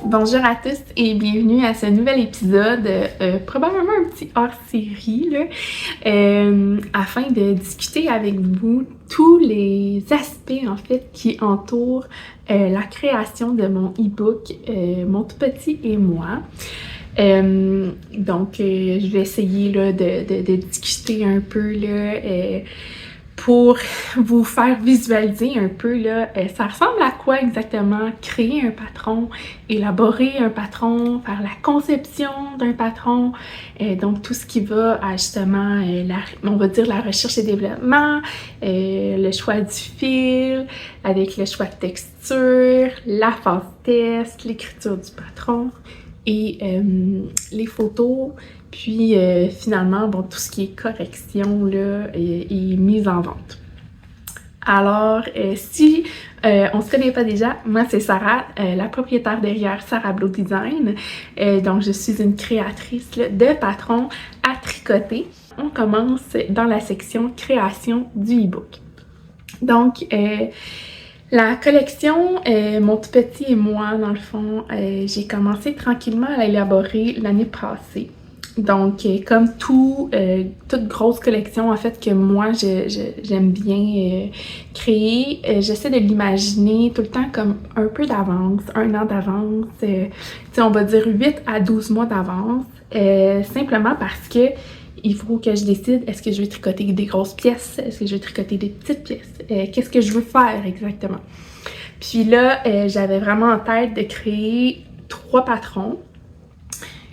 Bonjour à tous et bienvenue à ce nouvel épisode, probablement un petit hors-série, afin de discuter avec vous tous les aspects en fait qui entourent la création de mon e-book Mon tout petit et moi. Je vais essayer là, de discuter un peu là, pour vous faire visualiser un peu là, ça ressemble à quoi exactement créer un patron, élaborer un patron, faire la conception d'un patron, donc tout ce qui va à justement, on va dire la recherche et développement, le choix du fil, avec le choix de texture, la phase test, l'écriture du patron et les photos. Puis finalement, bon, tout ce qui est correction là, est mise en vente. Alors, si on se connaît pas déjà, moi c'est Sarah, la propriétaire derrière Sarah Blow Design. Donc, je suis une créatrice là, de patrons à tricoter. On commence dans la section création du e-book. Donc, la collection Mon tout petit et moi, dans le fond, j'ai commencé tranquillement à l'élaborer l'année passée. Donc, comme toute grosse collection, en fait, que moi, j'aime bien créer, j'essaie de l'imaginer tout le temps comme un peu d'avance, 1 an d'avance, on va dire 8 à 12 mois d'avance, simplement parce que il faut que je décide, est-ce que je vais tricoter des grosses pièces, est-ce que je vais tricoter des petites pièces, qu'est-ce que je veux faire exactement. Puis là, j'avais vraiment en tête de créer 3 patrons,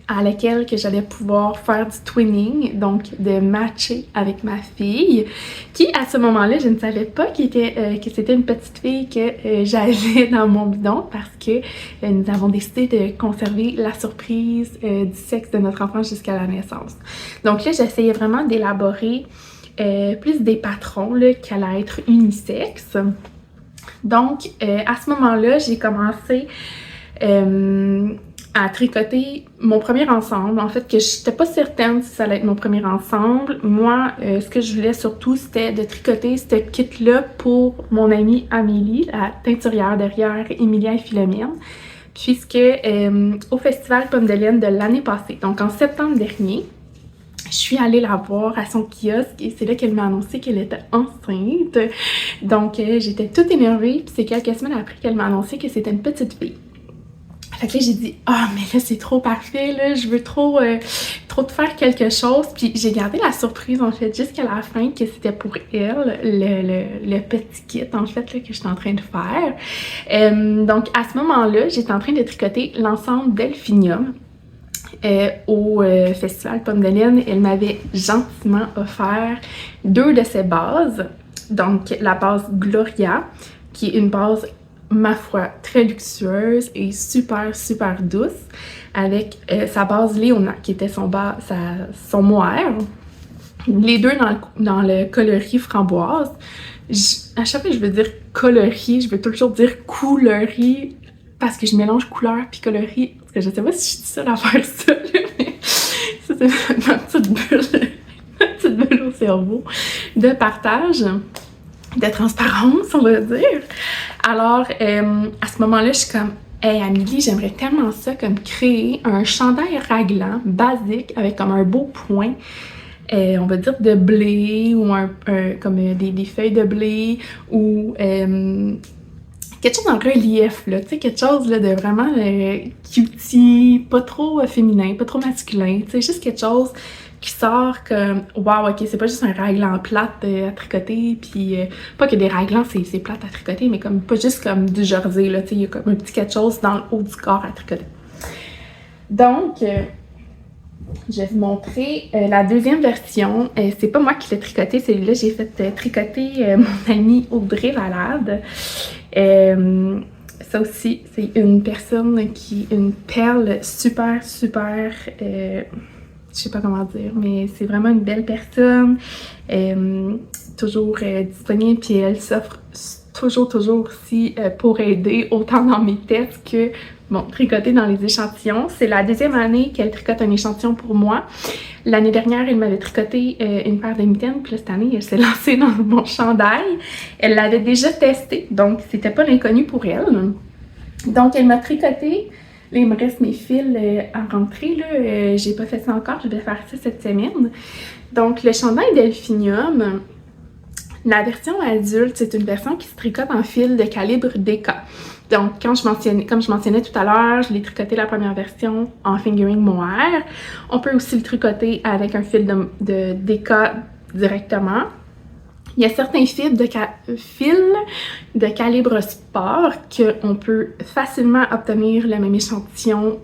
à laquelle que j'allais pouvoir faire du twinning, donc de matcher avec ma fille, qui à ce moment-là, je ne savais pas que c'était une petite fille que j'avais dans mon bidon parce que nous avons décidé de conserver la surprise du sexe de notre enfant jusqu'à la naissance. Donc là, j'essayais vraiment d'élaborer plus des patrons là, qui allaient être unisexes. Donc, à ce moment-là, j'ai commencé à tricoter mon premier ensemble. En fait, que je n'étais pas certaine si ça allait être mon premier ensemble. Moi, ce que je voulais surtout, c'était de tricoter ce kit-là pour mon amie Amélie, la teinturière derrière Emilia et Philomène, puisque au Festival Pomme de Laine de l'année passée, donc en septembre dernier, je suis allée la voir à son kiosque et c'est là qu'elle m'a annoncé qu'elle était enceinte. Donc, j'étais toute énervée, puis c'est quelques semaines après qu'elle m'a annoncé que c'était une petite fille. Fait que là, j'ai dit « Ah, mais là, c'est trop parfait, là, je veux trop te faire quelque chose. » Puis j'ai gardé la surprise, en fait, jusqu'à la fin, que c'était pour elle, le petit kit, en fait, là, que j'étais en train de faire. Donc, à ce moment-là, j'étais en train de tricoter l'ensemble Delphinium au Festival Pomme de Laine. Elle m'avait gentiment offert 2 de ses bases. Donc, la base Gloria, qui est une base ma foi, très luxueuse et super, super douce, avec sa base Léona, qui était son mohair. Les deux dans le coloris framboise. À chaque fois que je veux dire coloris, je veux toujours dire coulerie, parce que je mélange couleur puis coloris. Parce que je sais pas si je suis seule à faire ça, là, mais ça, c'est ma petite bulle au cerveau de partage, de transparence, on va dire. Alors, à ce moment-là, je suis comme « Hey, Amélie, j'aimerais tellement ça, comme créer un chandail raglan basique avec comme un beau point, on va dire de blé ou comme des feuilles de blé ou quelque chose en relief, là, tu sais, quelque chose là, de vraiment cutie, pas trop féminin, pas trop masculin, tu sais, juste quelque chose qui sort comme « Wow, ok, c'est pas juste un raglan plate à tricoter, puis pas que des raglans, c'est plate à tricoter, mais comme pas juste comme du jersey, là, tu sais, il y a comme un petit quelque chose dans le haut du corps à tricoter. » Donc, je vais vous montrer la deuxième version. C'est pas moi qui l'ai tricoté, celui-là, j'ai fait tricoter mon amie Audrey Valade. Ça aussi, c'est une personne une perle super, super... je sais pas comment dire, mais c'est vraiment une belle personne, toujours disponible, puis elle s'offre toujours aussi pour aider, autant dans mes tests que, bon, tricoter dans les échantillons. C'est la 2e année qu'elle tricote un échantillon pour moi. L'année dernière, elle m'avait tricoté une paire de mitaines, puis là, cette année, elle s'est lancée dans mon chandail. Elle l'avait déjà testé, donc c'était pas l'inconnu pour elle. Donc, elle m'a tricoté Là, il me reste mes fils à rentrer, là. J'ai pas fait ça encore, je vais faire ça cette semaine. Donc, le chandail Delphinium, la version adulte, c'est une version qui se tricote en fil de calibre DK. Donc, comme je mentionnais tout à l'heure, je l'ai tricoté la première version en fingering mohair. On peut aussi le tricoter avec un fil de DK directement. Il y a certains fils de calibre sport qu'on peut facilement obtenir le même échantillon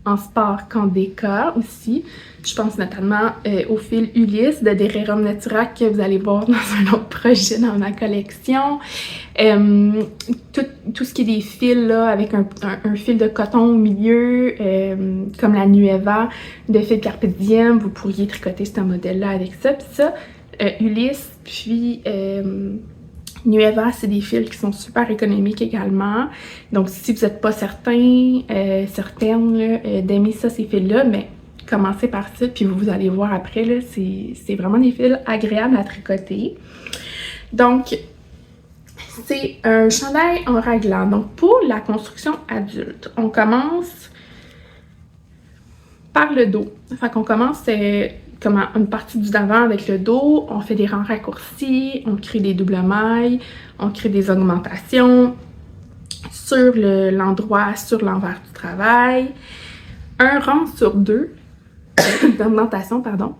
en sport qu'en DK aussi. Je pense notamment au fil Ulysse de Dererum Natura que vous allez voir dans un autre projet dans ma collection. Tout ce qui est des fils là, avec un fil de coton au milieu, comme la Nueva de fil Carpe Diem, vous pourriez tricoter ce modèle-là avec ça. Puis ça, Ulysse, puis Nueva, c'est des fils qui sont super économiques également. Donc, si vous n'êtes pas certaine d'aimer ça, ces fils-là, mais commencez par ça, puis vous allez voir après, là, c'est vraiment des fils agréables à tricoter. Donc, c'est un chandail en raglan. Donc, pour la construction adulte, on commence par le dos. Fait qu'on commence comme une partie du devant avec le dos, on fait des rangs raccourcis, on crée des doubles mailles, on crée des augmentations sur l'endroit, sur l'envers du travail. Un rang sur deux d'augmentation, pardon,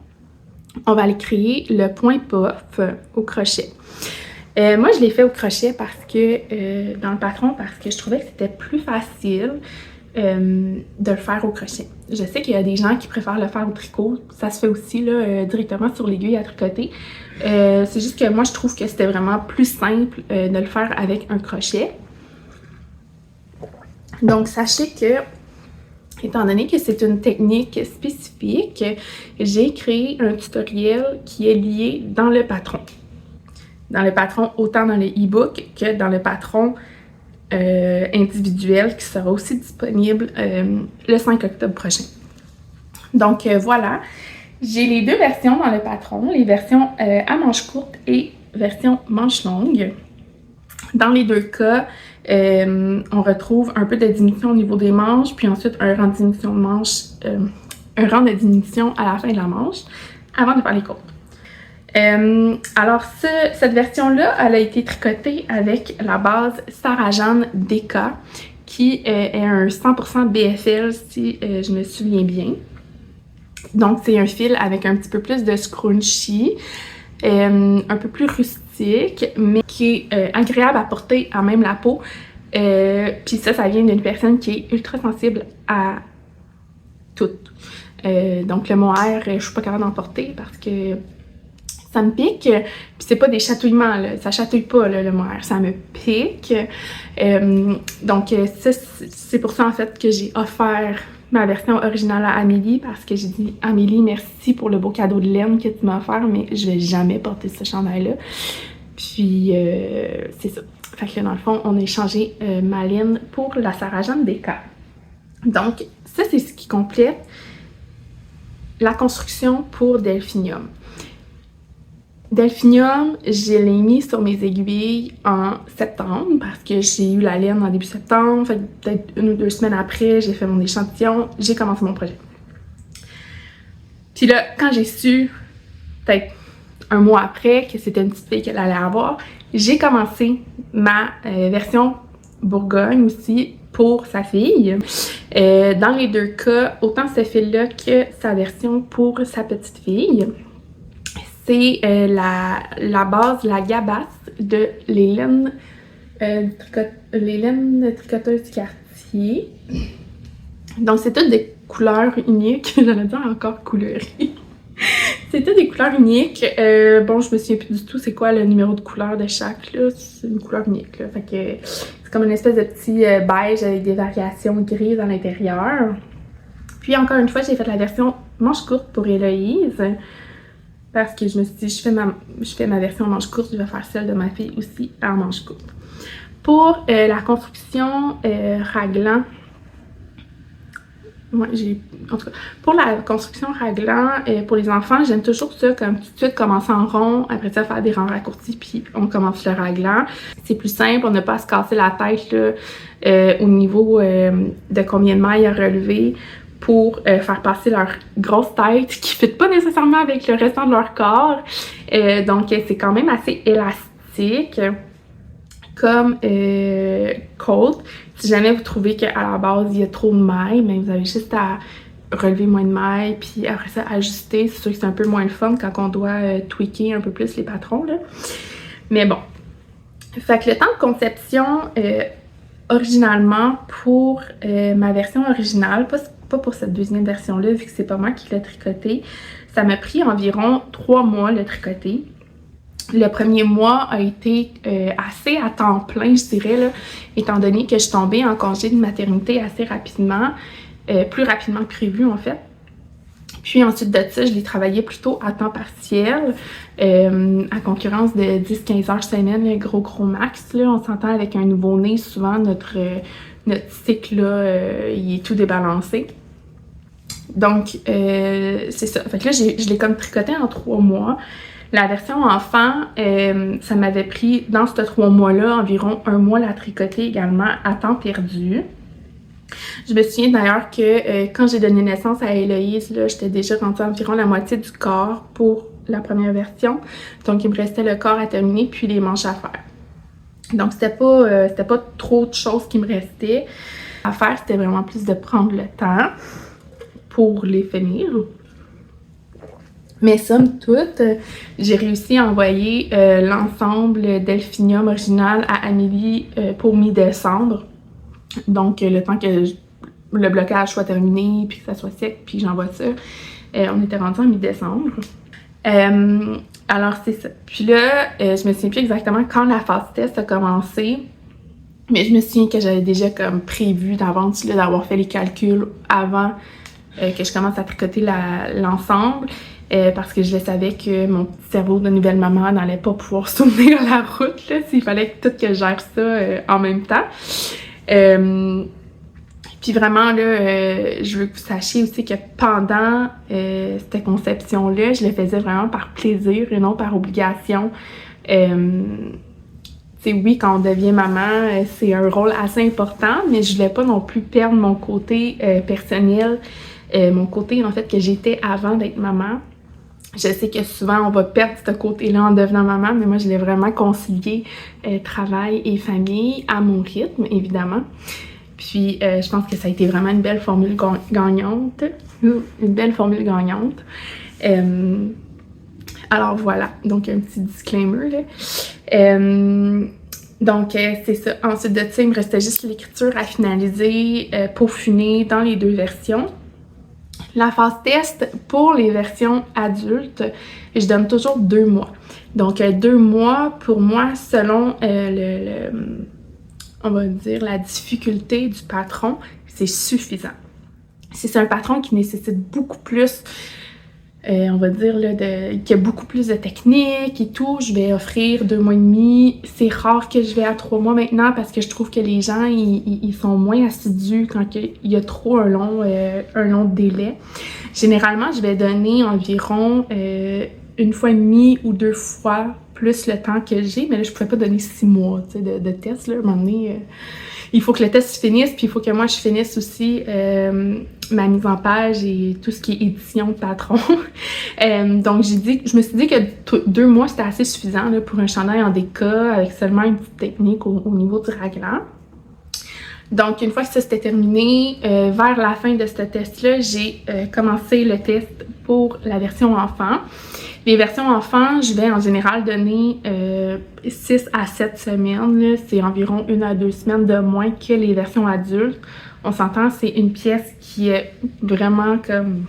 on va aller créer le point puff au crochet. Moi, je l'ai fait au crochet parce que, dans le patron, parce que je trouvais que c'était plus facile de le faire au crochet. Je sais qu'il y a des gens qui préfèrent le faire au tricot. Ça se fait aussi là, directement sur l'aiguille à tricoter. C'est juste que moi, je trouve que c'était vraiment plus simple de le faire avec un crochet. Donc, sachez que, étant donné que c'est une technique spécifique, j'ai créé un tutoriel qui est lié dans le patron. Dans le patron, autant dans le e-book que dans le patron individuel qui sera aussi disponible le 5 octobre prochain. Donc voilà, j'ai les deux versions dans le patron, les versions à manches courtes et version manches longues. Dans les deux cas, on retrouve un peu de diminution au niveau des manches, puis ensuite un rang de diminution de manche, un rang de diminution à la fin de la manche, avant de faire les côtes. Alors, cette version-là, elle a été tricotée avec la base Sarah-Jeanne DK, qui est un 100% BFL, si je me souviens bien. Donc, c'est un fil avec un petit peu plus de scrunchy, un peu plus rustique, mais qui est agréable à porter à même la peau. Puis ça vient d'une personne qui est ultra sensible à tout. Donc, le mohair, je suis pas capable d'en porter parce que ça me pique, puis c'est pas des chatouillements, là. Ça chatouille pas, là, le mohair, ça me pique. Donc, c'est pour ça, en fait, que j'ai offert ma version originale à Amélie, parce que j'ai dit « Amélie, merci pour le beau cadeau de laine que tu m'as offert, mais je vais jamais porter ce chandail-là. » Puis, c'est ça. Fait que, dans le fond, on a échangé ma laine pour la Sarah-Jeanne DK. Donc, ça, c'est ce qui complète la construction pour Delphinium. Delphinium, je l'ai mis sur mes aiguilles en septembre parce que j'ai eu la laine en début septembre. Fait que peut-être 1 ou 2 semaines après, j'ai fait mon échantillon, j'ai commencé mon projet. Puis là, quand j'ai su, peut-être 1 mois après, que c'était une petite fille qu'elle allait avoir, j'ai commencé ma version Bourgogne aussi pour sa fille. Dans les deux cas, autant ce fil-là que sa version pour sa petite fille. C'est la base, la gabasse de les laines de tricoteuse quartier. Donc, c'est toutes des couleurs uniques. J'allais dire encore couleuries. C'est toutes des couleurs uniques. Bon, je me souviens plus du tout c'est quoi le numéro de couleur de chaque, là. C'est une couleur unique, là. Fait que c'est comme une espèce de petit beige avec des variations grises à l'intérieur. Puis, encore une fois, j'ai fait la version manche courte pour Héloïse. Parce que je me suis dit, je fais ma version manche courte, je vais faire celle de ma fille aussi en manche courte. Pour la construction raglan, moi, en tout cas, pour la construction raglan, pour les enfants, j'aime toujours ça, comme tout de suite commencer en rond, après ça faire des rangs raccourcis, puis on commence le raglan. C'est plus simple, on n'a pas à se casser la tête là, au niveau de combien de mailles à relever pour faire passer leur grosse tête qui ne fit pas nécessairement avec le restant de leur corps. Donc, c'est quand même assez élastique comme côte. Si jamais vous trouvez qu'à la base, il y a trop de mailles, mais vous avez juste à relever moins de mailles, puis après ça, ajuster. C'est sûr que c'est un peu moins le fun quand on doit tweaker un peu plus les patrons, là. Mais bon. Fait que le temps de conception, originalement, pour ma version originale, pas pour cette deuxième version-là, vu que c'est pas moi qui l'ai tricoté, ça m'a pris environ 3 mois le tricoter. Le premier mois a été assez à temps plein, je dirais, là, étant donné que je suis tombée en congé de maternité assez rapidement, plus rapidement que prévu en fait. Puis ensuite de ça, je l'ai travaillé plutôt à temps partiel, à concurrence de 10-15 heures semaine, le gros max. Là, on s'entend avec un nouveau-né, souvent notre cycle, là, il est tout débalancé. Donc, c'est ça. Fait que là, je l'ai comme tricoté en 3 mois. La version enfant, ça m'avait pris, dans ces 3 mois-là, environ 1 mois la tricoter également à temps perdu. Je me souviens d'ailleurs que quand j'ai donné naissance à Héloïse, là, j'étais déjà rendue environ la moitié du corps pour la première version. Donc, il me restait le corps à terminer puis les manches à faire. Donc, c'était pas trop de choses qui me restaient à faire. C'était vraiment plus de prendre le temps pour les finir. Mais somme toute, j'ai réussi à envoyer l'ensemble Delphinium original à Amélie pour mi-décembre. Donc, le temps que le blocage soit terminé, puis que ça soit sec, puis j'envoie ça, on était rendu en mi-décembre. Alors, c'est ça. Puis là, je me souviens plus exactement quand la phase test a commencé, mais je me souviens que j'avais déjà comme prévu d'avance d'avoir fait les calculs avant que je commence à tricoter l'ensemble. Parce que je le savais que mon petit cerveau de nouvelle maman n'allait pas pouvoir se souvenir la route, là, s'il fallait que je gère ça en même temps. Puis vraiment, là, je veux que vous sachiez aussi que pendant cette conception-là, je le faisais vraiment par plaisir et non par obligation. Oui, quand on devient maman, c'est un rôle assez important, mais je voulais pas non plus perdre mon côté personnel, mon côté en fait que j'étais avant d'être maman. Je sais que souvent on va perdre ce côté-là en devenant maman, mais moi je l'ai vraiment concilié travail et famille à mon rythme, évidemment. Puis je pense que ça a été vraiment une belle formule gagnante. Alors voilà, donc un petit disclaimer là. Donc c'est ça. Ensuite de ça, il me restait juste l'écriture à finaliser, peaufiner dans les 2 versions. La phase test pour les versions adultes, je donne toujours 2 mois. Donc 2 mois pour moi selon on va dire la difficulté du patron, c'est suffisant. Si c'est un patron qui nécessite beaucoup plus, on va dire là, qui a beaucoup plus de techniques et tout, je vais offrir 2 mois et demi. C'est rare que je vais à 3 mois maintenant parce que je trouve que les gens ils sont moins assidus quand il y a trop un long délai. Généralement, je vais donner environ 1 fois et demi ou 2 fois plus le temps que j'ai, mais là je pourrais pas donner 6 mois de test là. À un moment donné, il faut que le test finisse, puis il faut que moi je finisse aussi ma mise en page et tout ce qui est édition de patron. Donc je me suis dit que 2 mois c'était assez suffisant là, pour un chandail en déca avec seulement une petite technique au niveau du raglan. Donc une fois que ça c'était terminé, vers la fin de ce test-là, j'ai commencé le test pour la version enfant. Les versions enfants, je vais en général donner 6 à 7 semaines. C'est environ 1 à 2 semaines de moins que les versions adultes. On s'entend, c'est une pièce qui est vraiment comme...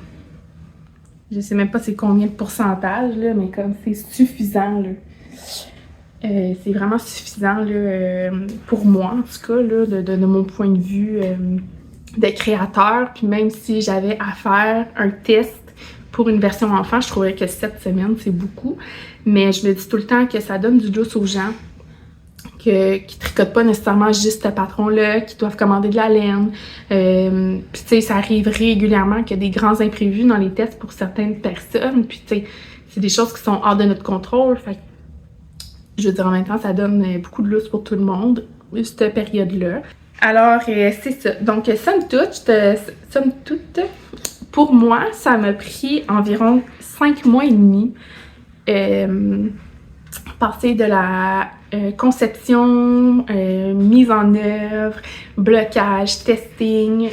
Je sais même pas c'est combien de pourcentage, là, mais comme c'est suffisant. Là. C'est vraiment suffisant là, pour moi, en tout cas, là, de mon point de vue de créateur. Puis même si j'avais à faire un test pour une version enfant, je trouverais que 7 semaines, c'est beaucoup. Mais je me dis tout le temps que ça donne du lousse aux gens. qui tricotent pas nécessairement juste ce patron-là, qui doivent commander de la laine. Puis tu sais, ça arrive régulièrement qu'il y a des grands imprévus dans les tests pour certaines personnes. Puis tu sais, c'est des choses qui sont hors de notre contrôle. Fait que, je veux dire, en même temps, ça donne beaucoup de lousse pour tout le monde, cette période-là. Alors, c'est ça. Donc, somme toute, pour moi, ça m'a pris environ 5 mois et demi passer de la conception, mise en œuvre, blocage, testing,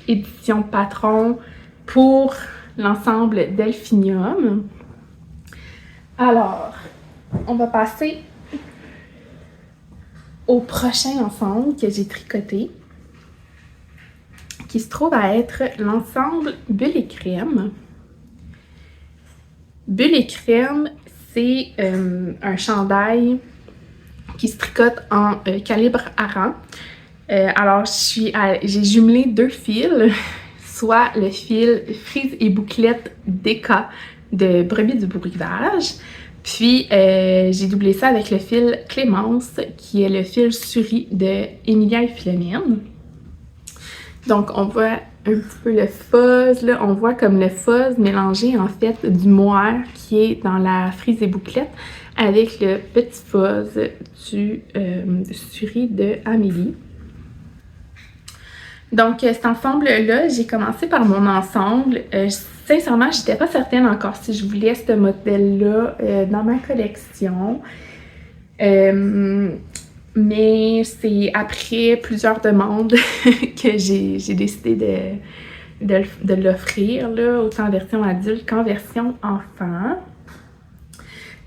édition de patron pour l'ensemble Delphinium. Alors, on va passer au prochain ensemble que j'ai tricoté, qui se trouve à être l'ensemble Bulle et Crème. Bulle et Crème, c'est un chandail qui se tricote en calibre Aran. Alors, j'ai jumelé 2 fils, soit le fil frise et bouclette DK de Brebis du Brouillage, puis j'ai doublé ça avec le fil Clémence, qui est le fil Suri de Emilia et Philomène. Donc, on voit un petit peu le fuzz, là. On voit comme le fuzz mélangé, en fait, du mohair qui est dans la frise et bouclette avec le petit fuzz du Suri de Amélie. Donc, cet ensemble-là, j'ai commencé par mon ensemble. Sincèrement, je n'étais pas certaine encore si je voulais ce modèle-là dans ma collection. Mais c'est après plusieurs demandes que j'ai décidé de l'offrir, là, autant en version adulte qu'en version enfant.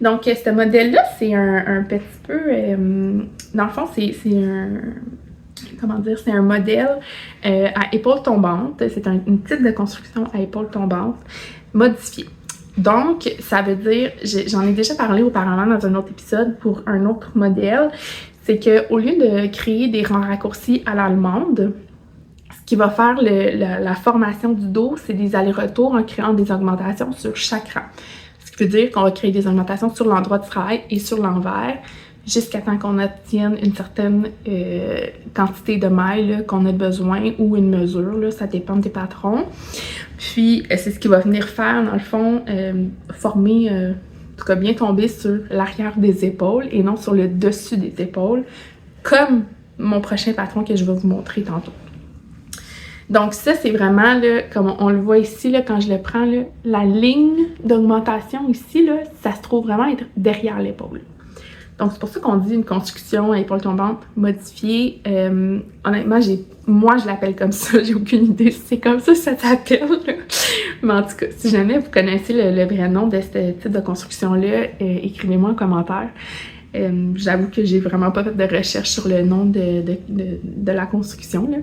Donc, ce modèle-là, c'est un petit peu... dans le fond, c'est un... Comment dire? C'est un modèle à épaules tombantes. C'est un type de construction à épaules tombantes modifié. Donc, ça veut dire... J'en ai déjà parlé auparavant dans un autre épisode pour un autre modèle. C'est qu'au lieu de créer des rangs raccourcis à l'allemande, ce qui va faire la formation du dos, c'est des allers-retours en créant des augmentations sur chaque rang. Ce qui veut dire qu'on va créer des augmentations sur l'endroit de travail et sur l'envers, jusqu'à temps qu'on obtienne une certaine quantité de mailles qu'on a besoin ou une mesure, là, ça dépend des patrons. Puis, c'est ce qui va venir faire, dans le fond, former... en tout cas, bien tomber sur l'arrière des épaules et non sur le dessus des épaules, comme mon prochain patron que je vais vous montrer tantôt. Donc ça, c'est vraiment, là, comme on le voit ici, là, quand je le prends, là, la ligne d'augmentation ici, là, ça se trouve vraiment être derrière l'épaule. Donc c'est pour ça qu'on dit une construction à épaules tombantes modifiée. Honnêtement, moi je l'appelle comme ça, j'ai aucune idée si c'est comme ça que ça s'appelle. Mais en tout cas, si jamais vous connaissez le vrai nom de ce type de construction-là, écrivez-moi en commentaire. J'avoue que j'ai vraiment pas fait de recherche sur le nom de la construction, là.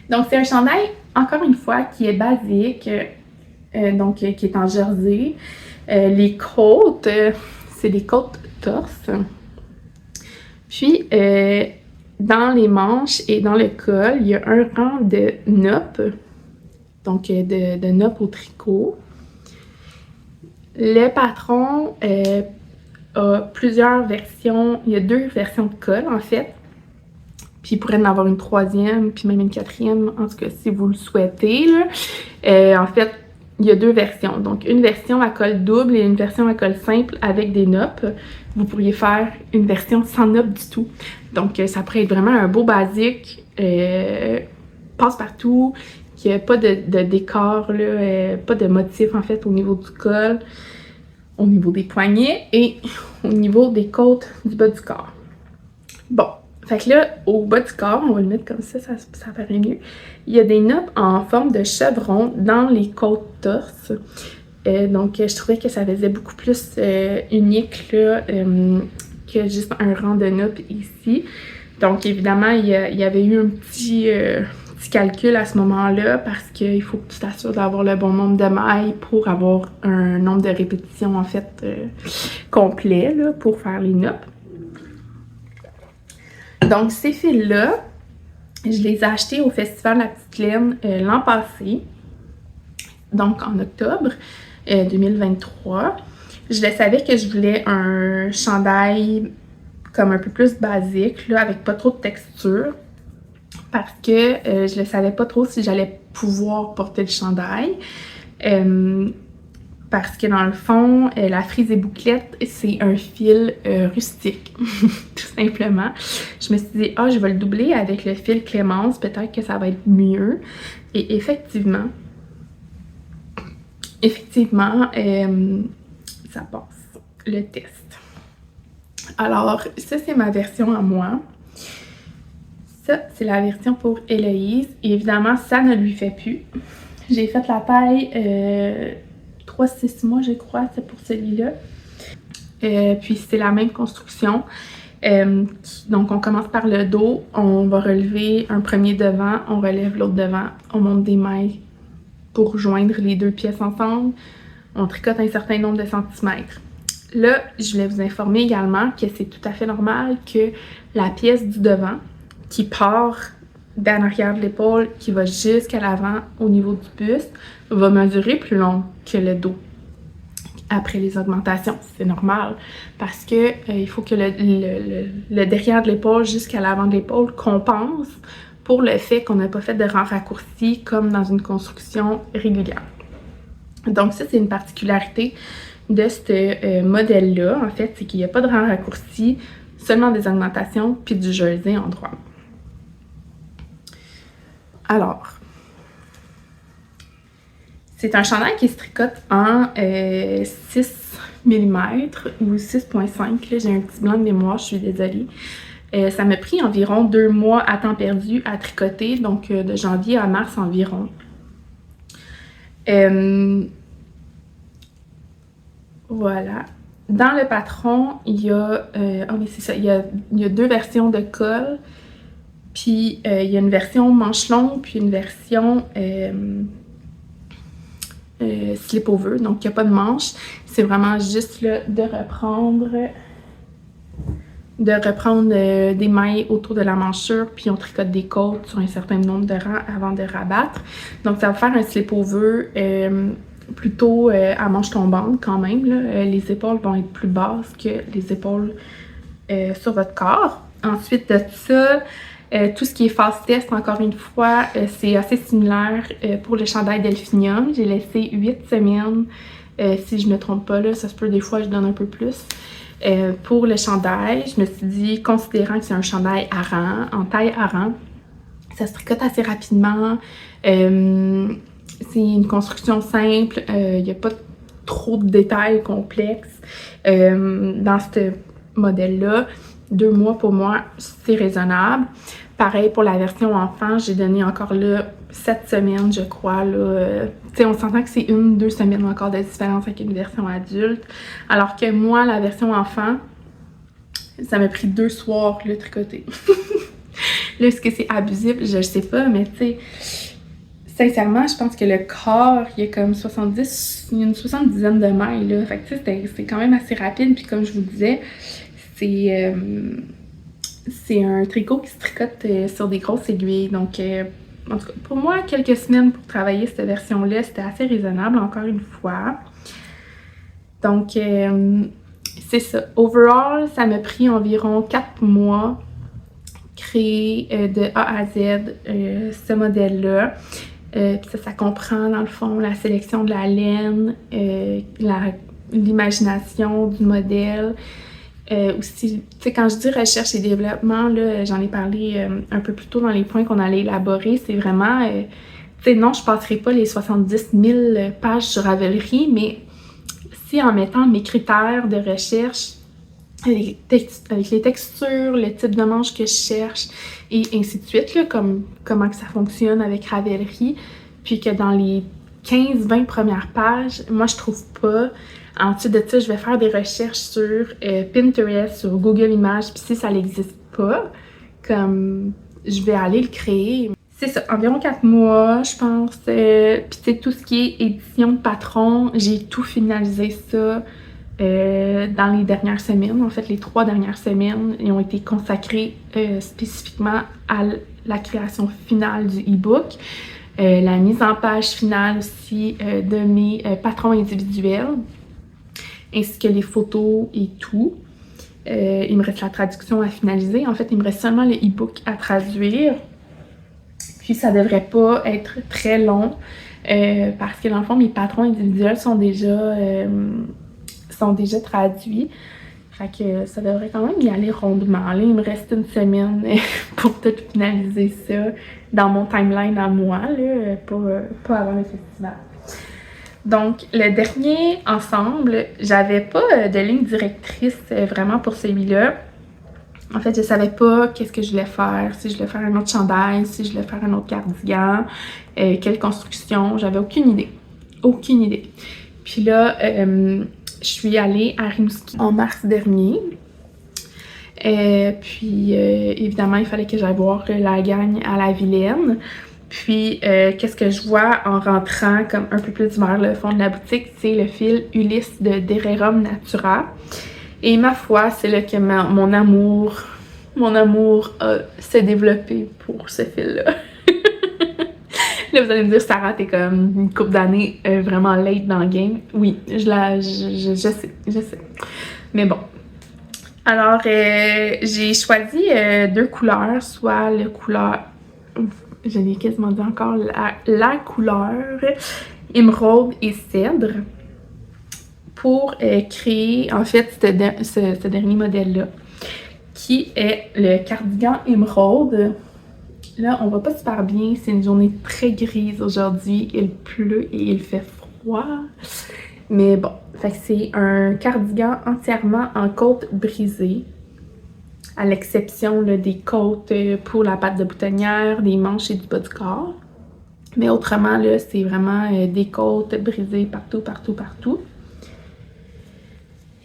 Donc c'est un chandail, encore une fois, qui est basique, donc qui est en jersey. Les côtes, c'est des côtes torse. Puis, dans les manches et dans le col, il y a un rang de noppes, donc de noppes au tricot. Le patron a plusieurs versions, il y a 2 versions de col en fait, puis il pourrait en avoir une 3e, puis même une 4e, en tout cas si vous le souhaitez, là. En fait, il y a 2 versions. Donc, une version à col double et une version à col simple avec des noppes. Vous pourriez faire une version sans noppes du tout. Donc, ça pourrait être vraiment un beau basique, passe-partout, qui n'a pas de décor, là, pas de motif en fait au niveau du col, au niveau des poignets et au niveau des côtes du bas du corps. Bon. Fait que là, au bas du corps, on va le mettre comme ça paraît mieux. Il y a des noppes en forme de chevron dans les côtes torse. Donc, je trouvais que ça faisait beaucoup plus unique là, que juste un rang de noppes ici. Donc, évidemment, il y avait eu un petit calcul à ce moment-là parce qu'il faut que tu t'assures d'avoir le bon nombre de mailles pour avoir un nombre de répétitions, en fait, complet là, pour faire les noppes. Donc, ces fils-là, je les ai achetés au Festival La Petite Laine l'an passé, donc en octobre 2023. Je le savais que je voulais un chandail comme un peu plus basique, là, avec pas trop de texture, parce que je ne savais pas trop si j'allais pouvoir porter le chandail. Parce que dans le fond, la frise et bouclette, c'est un fil rustique, tout simplement. Je me suis dit, je vais le doubler avec le fil Clémence, peut-être que ça va être mieux. Et effectivement, ça passe le test. Alors, ça, c'est ma version à moi. Ça, c'est la version pour Héloïse. Et évidemment, ça ne lui fait plus. J'ai fait la taille 3-6 mois, je crois, c'est pour celui-là. Puis, c'est la même construction. Donc, on commence par le dos. On va relever un premier devant. On relève l'autre devant. On monte des mailles pour joindre les deux pièces ensemble. On tricote un certain nombre de centimètres. Là, je voulais vous informer également que c'est tout à fait normal que la pièce du devant, qui part d'en arrière de l'épaule, qui va jusqu'à l'avant au niveau du buste, va mesurer plus long que le dos. Après les augmentations, c'est normal, parce que il faut que le derrière de l'épaule jusqu'à l'avant de l'épaule compense pour le fait qu'on n'a pas fait de rang raccourci comme dans une construction régulière. Donc ça, c'est une particularité de ce modèle-là, en fait, c'est qu'il n'y a pas de rang raccourci, seulement des augmentations, puis du jersey en droit. Alors, c'est un chandail qui se tricote en 6 mm ou 6,5. J'ai un petit blanc de mémoire, je suis désolée. Ça m'a pris environ 2 mois à temps perdu à tricoter, donc de janvier à mars environ. Voilà. Dans le patron, il y a... oui, c'est ça. Il y a 2 versions de col. Puis, il y a une version manche longue, puis une version slip over. Donc, il n'y a pas de manche. C'est vraiment juste là, de reprendre des mailles autour de la manchure, puis on tricote des côtes sur un certain nombre de rangs avant de rabattre. Donc, ça va faire un slip over plutôt à manche tombante quand même. Là. Les épaules vont être plus basses que les épaules sur votre corps. Ensuite de ça, tout ce qui est fast test, encore une fois, c'est assez similaire pour le chandail Delphinium. J'ai laissé 8 semaines, si je ne me trompe pas, là, ça se peut des fois je donne un peu plus. Pour le chandail, je me suis dit, considérant que c'est un chandail à rang, en taille à rang, ça se tricote assez rapidement. C'est une construction simple, il n'y a pas trop de détails complexes dans ce modèle-là. 2 mois pour moi, c'est raisonnable. Pareil pour la version enfant, j'ai donné encore là 7 semaines, je crois. On s'entend que c'est 1-2 semaines encore de différence avec une version adulte. Alors que moi, la version enfant, ça m'a pris 2 soirs le tricoter. Là, est-ce que c'est abusif? Je sais pas, mais tu sais, sincèrement, je pense que le corps, il y a comme 70, il y a une 70aine de mailles, là. Fait que tu sais, c'est quand même assez rapide. Puis comme je vous disais, c'est un tricot qui se tricote sur des grosses aiguilles. Donc, en tout cas, pour moi, quelques semaines pour travailler cette version-là, c'était assez raisonnable, encore une fois. Donc, c'est ça. Overall, ça m'a pris environ 4 mois créer de A à Z ce modèle-là. Puis ça comprend, dans le fond, la sélection de la laine, l'imagination du modèle. Aussi, tu sais, quand je dis recherche et développement, là, j'en ai parlé un peu plus tôt dans les points qu'on allait élaborer, c'est vraiment, tu sais, non, je passerai pas les 70 000 pages sur Ravelry, mais si en mettant mes critères de recherche, avec les textures, le type de manche que je cherche, et ainsi de suite, là, comment que ça fonctionne avec Ravelry, puis que dans les 15-20 premières pages, moi, je trouve pas. Ensuite de ça, je vais faire des recherches sur Pinterest, sur Google Images, puis si ça n'existe pas, comme je vais aller le créer. C'est ça, environ 4 mois, je pense. Puis c'est tout ce qui est édition de patron, j'ai tout finalisé ça dans les dernières semaines. En fait, les 3 dernières semaines, ils ont été consacrées spécifiquement à la création finale du e-book. La mise en page finale aussi de mes patrons individuels, ainsi que les photos et tout. Il me reste la traduction à finaliser. En fait, il me reste seulement le e-book à traduire. Puis ça devrait pas être très long parce que dans le fond, mes patrons individuels sont déjà traduits. Fait que ça devrait quand même y aller rondement. Là, il me reste une semaine pour tout finaliser ça dans mon timeline à moi, là, pas avant le festival. Donc, le dernier ensemble, j'avais pas de ligne directrice vraiment pour celui-là. En fait, je savais pas qu'est-ce que je voulais faire, si je voulais faire un autre chandail, si je voulais faire un autre cardigan, quelle construction, j'avais aucune idée. Aucune idée. Puis là, je suis allée à Rimouski en mars dernier. Puis, évidemment, il fallait que j'aille voir la gang à la Vilaine. Puis, qu'est-ce que je vois en rentrant comme un peu plus vers le fond de la boutique, c'est le fil Ulysse de Dererum Natura. Et ma foi, c'est là que mon amour s'est développé pour ce fil-là. Là, vous allez me dire, Sarah, t'es comme une couple d'années vraiment late dans le game. Oui, je sais. Mais bon. Alors, j'ai choisi deux couleurs, soit la couleur... Je l'ai quasiment dit encore, la couleur émeraude et cèdre pour créer, en fait, ce dernier modèle-là, qui est le cardigan émeraude. Là, on va pas super bien, c'est une journée très grise aujourd'hui, il pleut et il fait froid. Mais bon, fait que c'est un cardigan entièrement en côte brisée, à l'exception des côtes pour la patte de boutonnière, des manches et du bas du corps. Mais autrement, là, c'est vraiment des côtes brisées partout.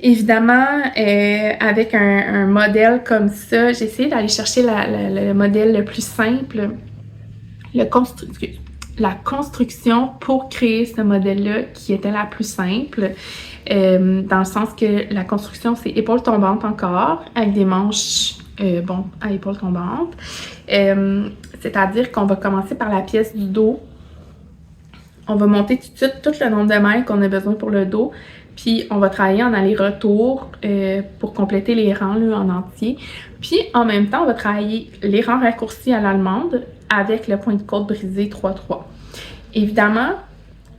Évidemment, avec un modèle comme ça, j'ai essayé d'aller chercher le modèle le plus simple, la construction pour créer ce modèle-là qui était la plus simple, dans le sens que la construction, c'est épaule tombante encore, avec des manches, à épaule tombante. C'est-à-dire qu'on va commencer par la pièce du dos. On va monter tout de suite tout le nombre de mètres qu'on a besoin pour le dos. Puis on va travailler en aller-retour pour compléter les rangs là, en entier. Puis en même temps, on va travailler les rangs raccourcis à l'allemande avec le point de côte brisé 3-3. Évidemment,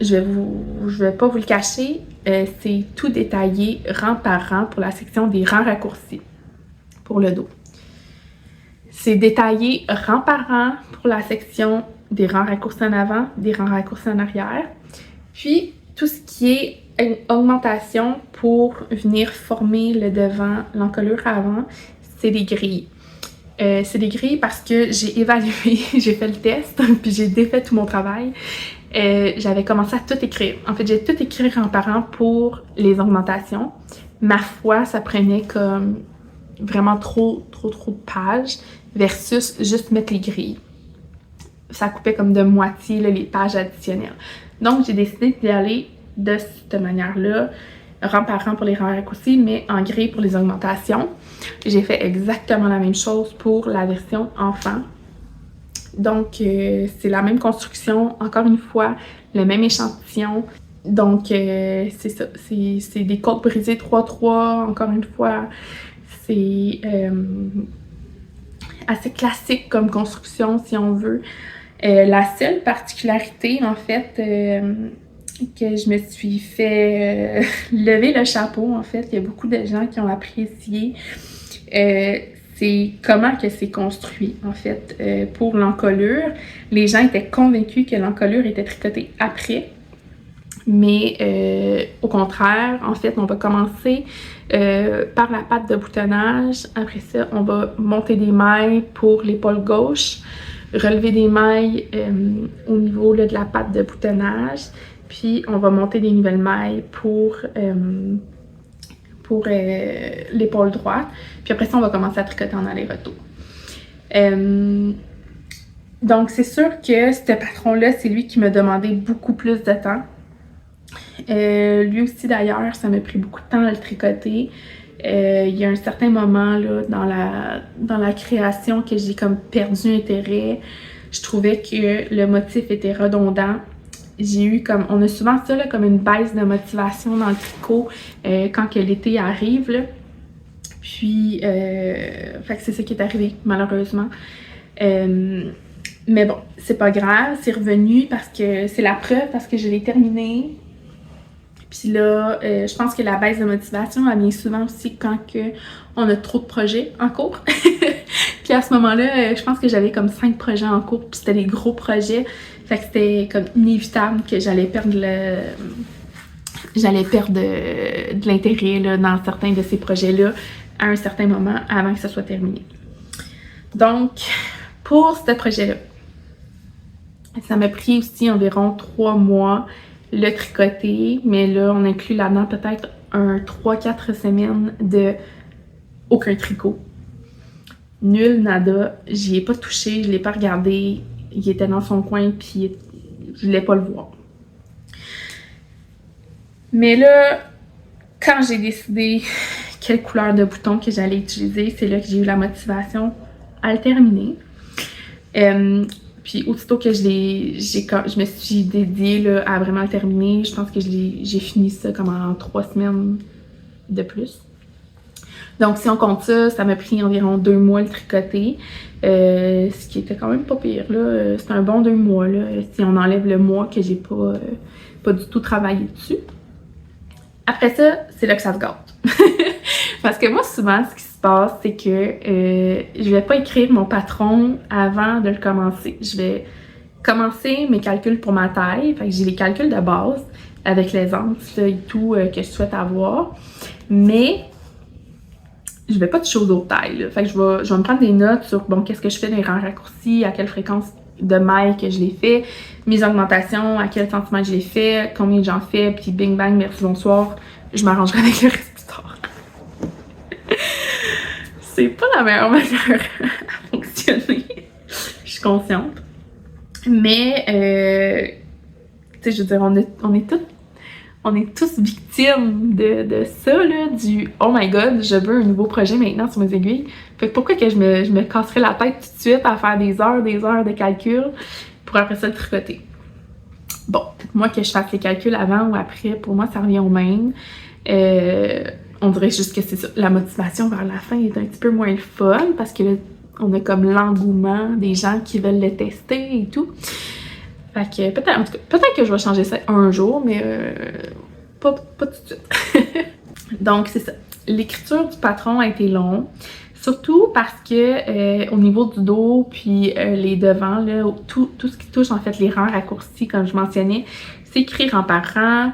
je vais pas vous le cacher, c'est tout détaillé rang par rang pour la section des rangs raccourcis pour le dos. C'est détaillé rang par rang pour la section des rangs raccourcis en avant, des rangs raccourcis en arrière. Puis tout ce qui est une augmentation pour venir former le devant, l'encolure avant, c'est des grilles. C'est des grilles parce que j'ai évalué, j'ai fait le test, puis j'ai défait tout mon travail. J'avais commencé à tout écrire. En fait, j'ai tout écrit en parent pour les augmentations. Ma foi, ça prenait comme vraiment trop de pages versus juste mettre les grilles. Ça coupait comme de moitié là, les pages additionnelles. Donc, j'ai décidé d'y aller de cette manière-là, rang par rang pour les rangs raccourcis, mais en grille pour les augmentations. J'ai fait exactement la même chose pour la version enfant. Donc, c'est la même construction, encore une fois, le même échantillon. Donc, c'est ça, c'est des côtes brisées 3-3, encore une fois. C'est assez classique comme construction, si on veut. La seule particularité, en fait, que je me suis fait lever le chapeau, en fait, il y a beaucoup de gens qui ont apprécié, c'est comment que c'est construit, en fait, pour l'encolure. Les gens étaient convaincus que l'encolure était tricotée après, mais au contraire, en fait, on va commencer par la patte de boutonnage. Après ça, on va monter des mailles pour l'épaule gauche, relever des mailles au niveau là, de la patte de boutonnage, puis on va monter des nouvelles mailles pour l'épaule droite, puis après ça, on va commencer à tricoter en aller-retour. Donc, c'est sûr que ce patron-là, c'est lui qui m'a demandé beaucoup plus de temps. Lui aussi, d'ailleurs, ça m'a pris beaucoup de temps à le tricoter. Il y a un certain moment là, dans la création que j'ai comme perdu intérêt. Je trouvais que le motif était redondant. J'ai eu comme, on a souvent ça là, comme une baisse de motivation dans le tricot quand que l'été arrive là. Puis, fait que c'est ça qui est arrivé, malheureusement. Mais bon, c'est pas grave, c'est revenu parce que c'est la preuve, parce que je l'ai terminé. Puis là, je pense que la baisse de motivation, elle vient souvent aussi quand on a trop de projets en cours. Puis à ce moment-là, je pense que j'avais comme 5 projets en cours, puis c'était des gros projets. Fait que c'était comme inévitable que j'allais perdre de l'intérêt là, dans certains de ces projets-là à un certain moment avant que ça soit terminé. Donc, pour ce projet-là, ça m'a pris aussi environ 3 mois le tricoter, mais là, on inclut là-dedans peut-être 3-4 semaines de aucun tricot. Nul, nada, j'y ai pas touché, je l'ai pas regardé, il était dans son coin, puis je voulais pas le voir. Mais là, quand j'ai décidé quelle couleur de bouton que j'allais utiliser, c'est là que j'ai eu la motivation à le terminer. Puis aussitôt que je me suis dédiée là, à vraiment le terminer, je pense que j'ai fini ça comme en 3 semaines de plus. Donc si on compte ça, ça m'a pris environ 2 mois le tricoter, ce qui était quand même pas pire là. C'est un bon 2 mois là, si on enlève le mois que j'ai pas du tout travaillé dessus. Après ça, c'est là que ça se gâte. Parce que moi, souvent, ce qui se passe, c'est que je vais pas écrire mon patron avant de le commencer. Je vais commencer mes calculs pour ma taille. Fait que j'ai les calculs de base avec les angles et tout que je souhaite avoir. Mais je vais pas toucher aux autres tailles. Là. Fait que je vais me prendre des notes sur bon, qu'est-ce que je fais dans les rangs raccourcis, à quelle fréquence de mailles que je les fais, mes augmentations, à quel centimètre je les fais, combien j'en fais, puis bing bang, merci, bonsoir, je m'arrangerai avec le reste plus tard. C'est pas la meilleure manière à fonctionner, je suis consciente. Mais, tu sais, je veux dire, on est tous victimes de ça, là, du « Oh my God, je veux un nouveau projet maintenant sur mes aiguilles ». Fait que pourquoi que je me casserais la tête tout de suite à faire des heures de calcul pour après ça le tricoter? Bon, moi que je fasse les calculs avant ou après, pour moi ça revient au même. On dirait juste que c'est ça, la motivation vers la fin est un petit peu moins le fun parce que là, on a comme l'engouement des gens qui veulent le tester et tout. Fait que peut-être que je vais changer ça un jour, mais pas tout de suite. Donc c'est ça. L'écriture du patron a été long, surtout parce que au niveau du dos puis les devants, là, tout ce qui touche en fait les rangs raccourcis, comme je mentionnais, c'est écrit rang par rang.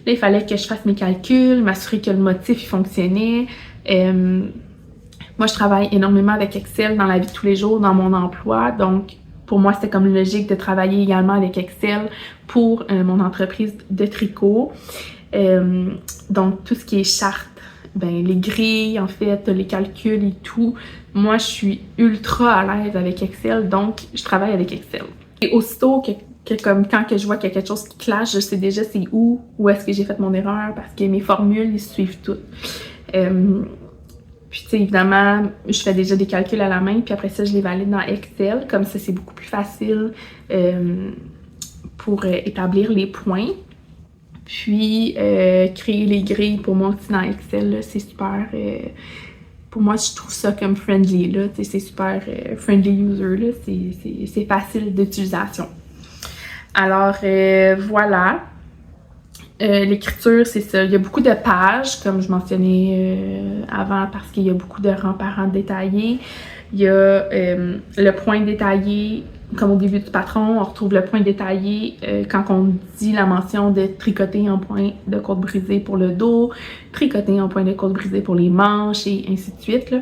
Là, il fallait que je fasse mes calculs, m'assurer que le motif il fonctionnait. Moi, je travaille énormément avec Excel dans la vie de tous les jours, dans mon emploi, donc pour moi, c'était comme logique de travailler également avec Excel pour mon entreprise de tricot. Donc, tout ce qui est charte, ben, les grilles, en fait, les calculs et tout. Moi, je suis ultra à l'aise avec Excel, donc je travaille avec Excel. Et aussitôt que comme quand que je vois qu'il y a quelque chose qui clash, je sais déjà c'est où est-ce que j'ai fait mon erreur parce que mes formules, ils suivent toutes. Puis, tu sais, évidemment, je fais déjà des calculs à la main, puis après ça, je les valide dans Excel. Comme ça, c'est beaucoup plus facile pour établir les points. Puis, créer les grilles, pour moi aussi, dans Excel, c'est super... pour moi, je trouve ça comme friendly, là. Tu sais, c'est super friendly user, là. C'est facile d'utilisation. Alors, voilà. L'écriture, c'est ça. Il y a beaucoup de pages, comme je mentionnais avant, parce qu'il y a beaucoup de rangs par rang détaillés. Il y a le point détaillé, comme au début du patron, on retrouve le point détaillé quand on dit la mention de tricoter en point de côte brisée pour le dos, tricoter en point de côte brisée pour les manches et ainsi de suite. Là.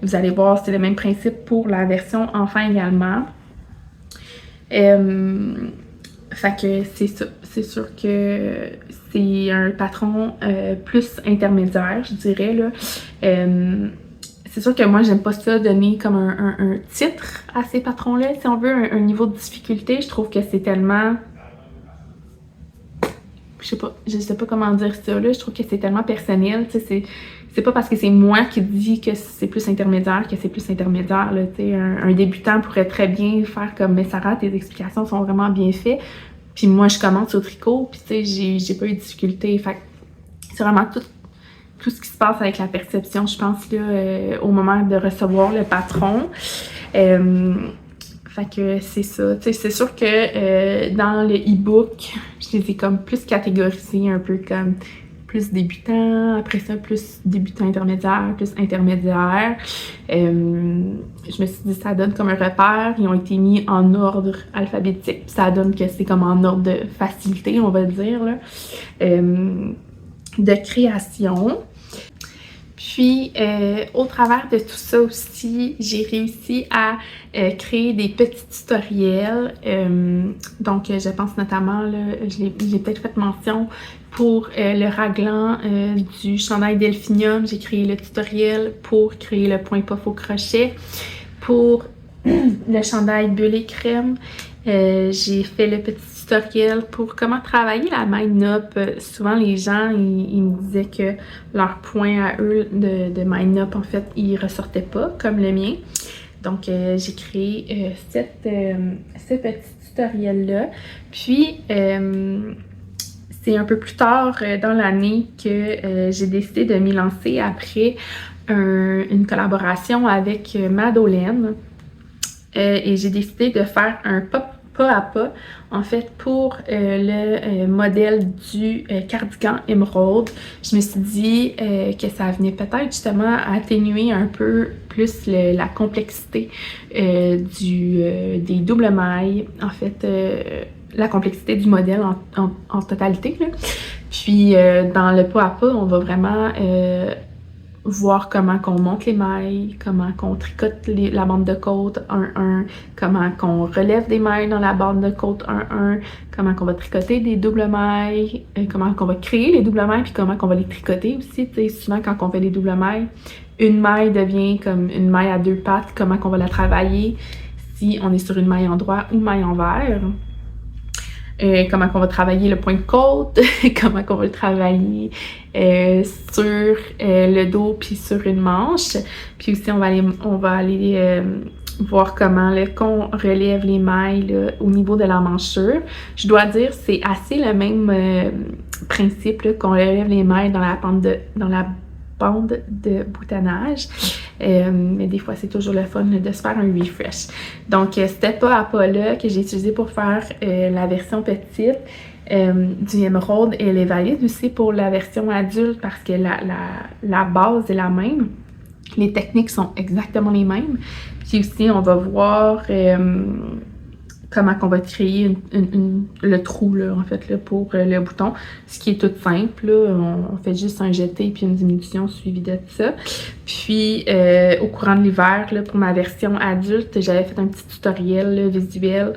Vous allez voir, c'est le même principe pour la version enfant également. Fait que c'est ça. C'est sûr que c'est un patron plus intermédiaire, je dirais, là. C'est sûr que moi, j'aime pas ça donner comme un titre à ces patrons-là. Si on veut un niveau de difficulté, je trouve que c'est tellement... Je sais pas comment dire ça, là. Je trouve que c'est tellement personnel, tu sais, c'est pas parce que c'est moi qui dis que c'est plus intermédiaire que c'est plus intermédiaire, là, tu sais. Un débutant pourrait très bien faire comme « Mais Sarah, tes explications sont vraiment bien faites. » Puis moi, je commence au tricot, puis tu sais, j'ai pas eu de difficulté. Fait que c'est vraiment tout tout ce qui se passe avec la perception, je pense, là, au moment de recevoir le patron. Fait que c'est ça. Tu sais, c'est sûr que dans le e-book, je les ai comme plus catégorisés, un peu comme plus débutant, après ça, plus débutant intermédiaire, plus intermédiaire. Je me suis dit, ça donne comme un repère. Ils ont été mis en ordre alphabétique. Ça donne que c'est comme en ordre de facilité, on va dire, là, de création. Puis, au travers de tout ça aussi, j'ai réussi à créer des petits tutoriels. Donc, je pense notamment, là, j'ai peut-être fait mention pour le raglan du chandail Delphinium. J'ai créé le tutoriel pour créer le point puff au crochet. Pour le chandail bulle et crème, j'ai fait le petit tutoriel pour comment travailler la mind-up. Souvent, les gens, ils me disaient que leur point à eux de mind-up, en fait, ils ressortaient pas, comme le mien. Donc, j'ai créé ce petit tutoriel-là. Puis, c'est un peu plus tard dans l'année que j'ai décidé de m'y lancer après une collaboration avec Madolène. Et j'ai décidé de faire un pas à pas, en fait, pour le modèle du cardigan émeraude. Je me suis dit que ça venait peut-être justement atténuer un peu plus la complexité des doubles mailles, en fait, la complexité du modèle en totalité, là. Puis, dans le pas à pas, on va vraiment voir comment qu'on monte les mailles, comment qu'on tricote la bande de côte 1-1, comment qu'on relève des mailles dans la bande de côte 1-1, comment qu'on va tricoter des doubles mailles, comment qu'on va créer les doubles mailles, puis comment qu'on va les tricoter aussi. Tu sais, souvent quand on fait des doubles mailles, une maille devient comme une maille à deux pattes, comment qu'on va la travailler si on est sur une maille en droit ou maille envers. Comment qu'on va travailler le point de côte, comment qu'on va le travailler sur le dos puis sur une manche. Puis aussi, on va aller voir comment qu'on relève les mailles là, au niveau de la manchure. Je dois dire, c'est assez le même principe là, qu'on relève les mailles dans la bande de boutonnage. Mais des fois, c'est toujours le fun de se faire un refresh. Donc, c'était pas à pas là que j'ai utilisé pour faire la version petite du émeraude. Elle est valide aussi pour la version adulte parce que la base est la même. Les techniques sont exactement les mêmes. Puis aussi, on va voir comment qu'on va créer le trou, là, en fait, là, pour le bouton. Ce qui est tout simple, là. On fait juste un jeté puis une diminution suivie de ça. Puis, au courant de l'hiver, là, pour ma version adulte, j'avais fait un petit tutoriel là, visuel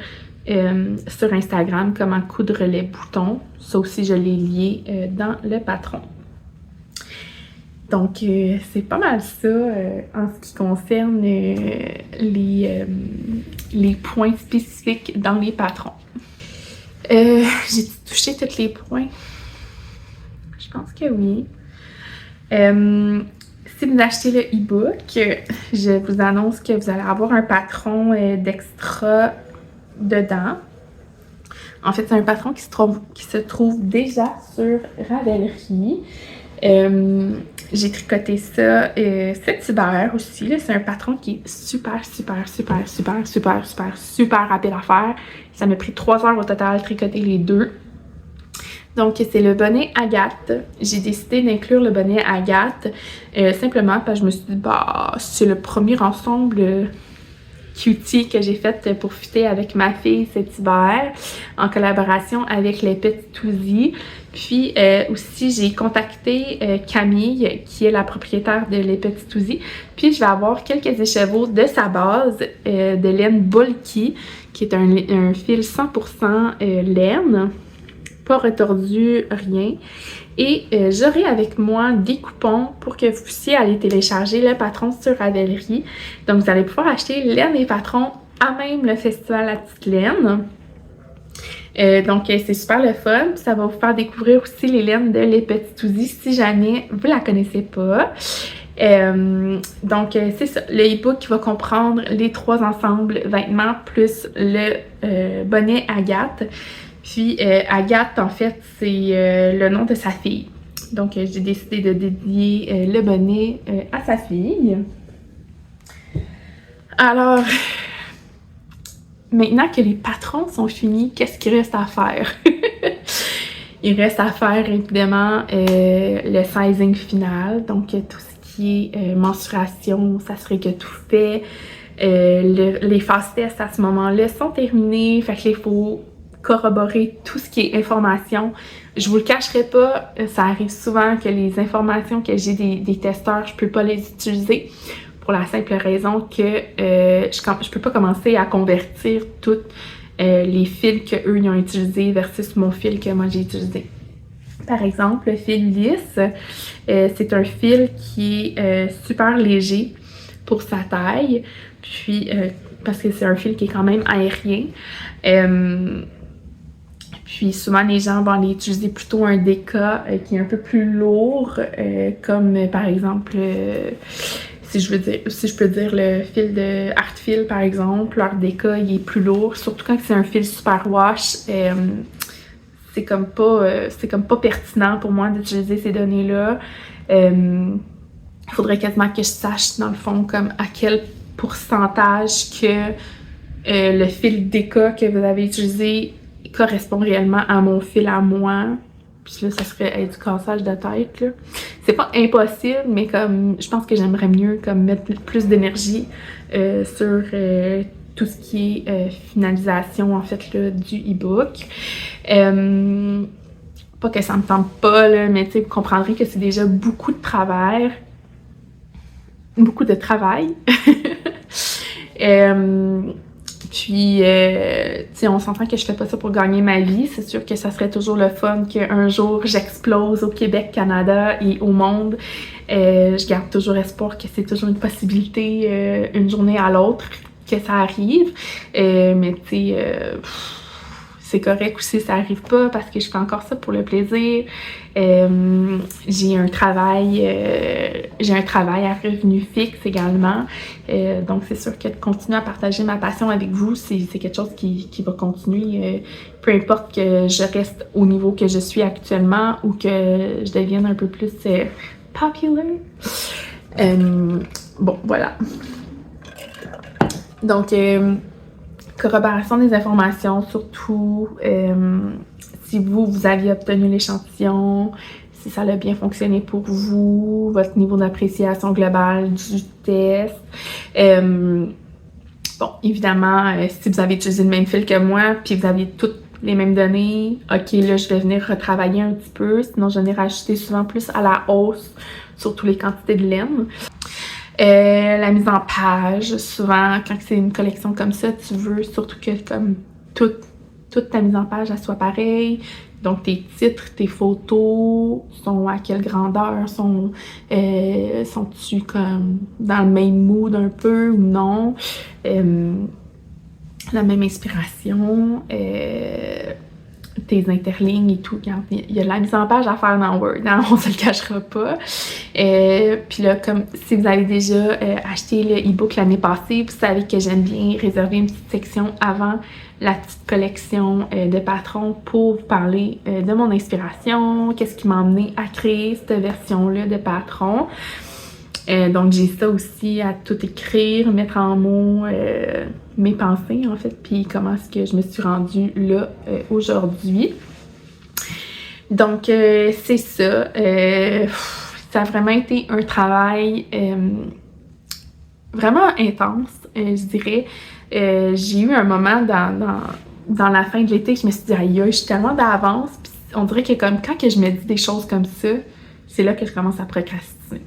sur Instagram, comment coudre les boutons. Ça aussi, je l'ai lié dans le patron. Donc, c'est pas mal ça en ce qui concerne les points spécifiques dans les patrons. J'ai touché tous les points? Je pense que oui. Si vous achetez le e-book, je vous annonce que vous allez avoir un patron d'extra dedans. En fait, c'est un patron qui se trouve déjà sur Ravelry. J'ai tricoté ça cet hiver aussi. C'est un patron qui est super rapide à faire. Ça m'a pris 3 heures au total à tricoter les deux. Donc, c'est le bonnet Agathe. J'ai décidé d'inclure le bonnet Agathe simplement parce que je me suis dit, bah, c'est le premier ensemble cutie que j'ai fait pour fitter avec ma fille cet hiver en collaboration avec les Petits Tousies. Puis aussi, j'ai contacté Camille, qui est la propriétaire de Les Petits Tousies. Puis je vais avoir quelques écheveaux de sa base de laine bulky, qui est un fil 100% laine, pas retordu, rien. Et j'aurai avec moi des coupons pour que vous puissiez aller télécharger le patron sur Ravelry. Donc, vous allez pouvoir acheter laine et patron à même le festival La Petite Laine. Donc, c'est super le fun. Ça va vous faire découvrir aussi les laines de Les Petits Tousies si jamais vous la connaissez pas. Donc, c'est ça. Le e-book qui va comprendre les 3 ensembles vêtements plus le bonnet Agathe. Puis Agathe, en fait, c'est le nom de sa fille. Donc, j'ai décidé de dédier le bonnet à sa fille. Alors, maintenant que les patrons sont finis, qu'est-ce qu'il reste à faire? Il reste à faire évidemment le sizing final, donc tout ce qui est mensuration, s'assurer que tout fait. Les phases tests à ce moment-là sont terminées, fait qu'il faut corroborer tout ce qui est information. Je vous le cacherai pas, ça arrive souvent que les informations que j'ai des testeurs, je peux pas les utiliser pour la simple raison que je peux pas commencer à convertir toutes les fils qu'eux ils ont utilisés versus mon fil que moi j'ai utilisé. Par exemple, le fil lisse, c'est un fil qui est super léger pour sa taille, puis parce que c'est un fil qui est quand même aérien. Puis souvent les gens vont aller utiliser plutôt un déca qui est un peu plus lourd, comme par exemple, si je peux dire le fil de Artfil par exemple, leur déca il est plus lourd, surtout quand c'est un fil superwash. C'est comme pas pertinent pour moi d'utiliser ces données-là. Il faudrait quasiment que je sache dans le fond comme à quel pourcentage que le fil déca que vous avez utilisé correspond réellement à mon fil à moi. Puis là, ça serait du cassage de tête, là. C'est pas impossible, mais comme je pense que j'aimerais mieux comme mettre plus d'énergie sur tout ce qui est finalisation, en fait, là, du e-book. Pas que ça me tente pas, là, mais tu sais, vous comprendrez que c'est déjà beaucoup de travail. Beaucoup de travail. Puis, tu sais, on s'entend que je fais pas ça pour gagner ma vie. C'est sûr que ça serait toujours le fun qu'un jour j'explose au Québec, Canada et au monde. Je garde toujours espoir que c'est toujours une possibilité une journée à l'autre que ça arrive. Mais tu sais, c'est correct aussi, ça arrive pas parce que je fais encore ça pour le plaisir. J'ai un travail à revenu fixe également. Donc c'est sûr que de continuer à partager ma passion avec vous, c'est quelque chose qui va continuer. Peu importe que je reste au niveau que je suis actuellement ou que je devienne un peu plus popular. Bon, voilà. Donc, corroboration des informations, surtout si vous aviez obtenu l'échantillon, si ça a bien fonctionné pour vous, votre niveau d'appréciation globale du test. Bon, évidemment, si vous avez utilisé le même fil que moi, puis vous aviez toutes les mêmes données, ok, là, je vais venir retravailler un petit peu, sinon je vais rajouter souvent plus à la hausse, surtout les quantités de laine. La mise en page, souvent quand c'est une collection comme ça, tu veux surtout que comme toute ta mise en page elle soit pareille. Donc tes titres, tes photos sont à quelle grandeur, sont-tu comme dans le même mood un peu ou non, la même inspiration, tes interlignes et tout. Il y a de la mise en page à faire dans Word, hein, on se le cachera pas. Puis là, comme si vous avez déjà acheté le e-book l'année passée, vous savez que j'aime bien réserver une petite section avant la petite collection de patrons pour vous parler de mon inspiration, qu'est-ce qui m'a amené à créer cette version-là de patron. Donc j'ai ça aussi à tout écrire, mettre en mots mes pensées en fait, puis comment est-ce que je me suis rendue là aujourd'hui. Donc c'est ça. Ça a vraiment été un travail vraiment intense, je dirais. J'ai eu un moment dans la fin de l'été que je me suis dit aïe, je suis tellement d'avance, puis on dirait que comme quand que je me dis des choses comme ça, c'est là que je commence à procrastiner.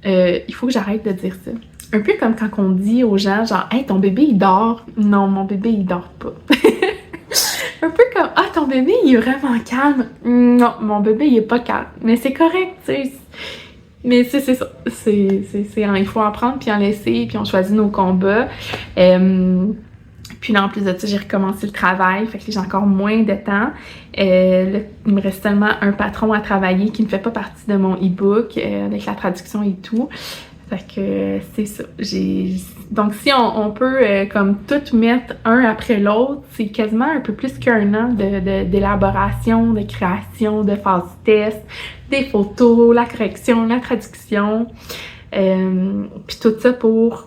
Il faut que j'arrête de dire ça. Un peu comme quand on dit aux gens genre « Hey, ton bébé il dort ». Non, mon bébé il dort pas. Un peu comme « Ah, ton bébé il est vraiment calme ». Non, mon bébé il est pas calme. Mais c'est correct, tu sais. Mais c'est ça. Il faut en prendre puis en laisser, puis on choisit nos combats. Puis là, en plus de ça, j'ai recommencé le travail, fait que j'ai encore moins de temps. Là, il me reste seulement un patron à travailler qui ne fait pas partie de mon e-book, avec la traduction et tout. Fait que c'est ça. Donc si on peut comme tout mettre un après l'autre, c'est quasiment un peu plus qu'un an d'élaboration, de création, de phase test, des photos, la correction, la traduction. Puis tout ça pour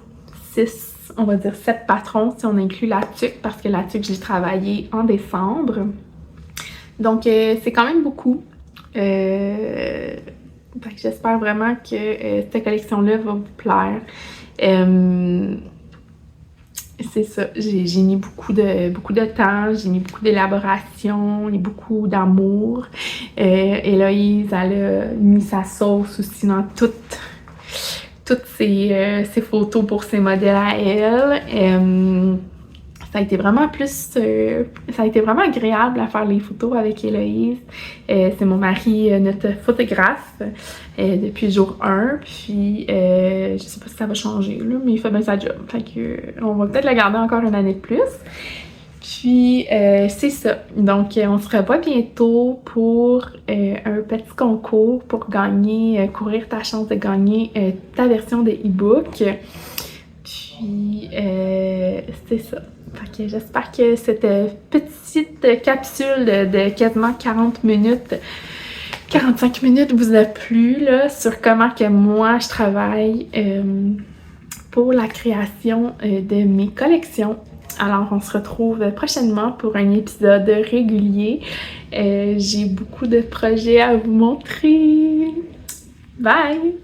6, on va dire 7 patrons si on inclut la tuque, parce que la tuque, j'ai travaillé en décembre. Donc c'est quand même beaucoup. J'espère vraiment que cette collection-là va vous plaire. C'est ça, j'ai mis beaucoup de temps, j'ai mis beaucoup d'élaboration et beaucoup d'amour. Héloïse, elle a mis sa sauce aussi dans toutes ses photos pour ses modèles à elle. Ça a été vraiment ça a été vraiment agréable à faire les photos avec Héloïse. C'est mon mari, notre photographe, depuis le jour 1. Puis, je sais pas si ça va changer, là, mais il fait bien sa job. Fait que, on va peut-être la garder encore une année de plus. Puis, c'est ça. Donc, on se revoit bientôt pour un petit concours pour gagner, courir ta chance de gagner ta version de e-book. Puis, c'est ça. Fait que j'espère que cette petite capsule de quasiment 40 minutes, 45 minutes vous a plu, là, sur comment que moi je travaille pour la création de mes collections. Alors, on se retrouve prochainement pour un épisode régulier. J'ai beaucoup de projets à vous montrer. Bye!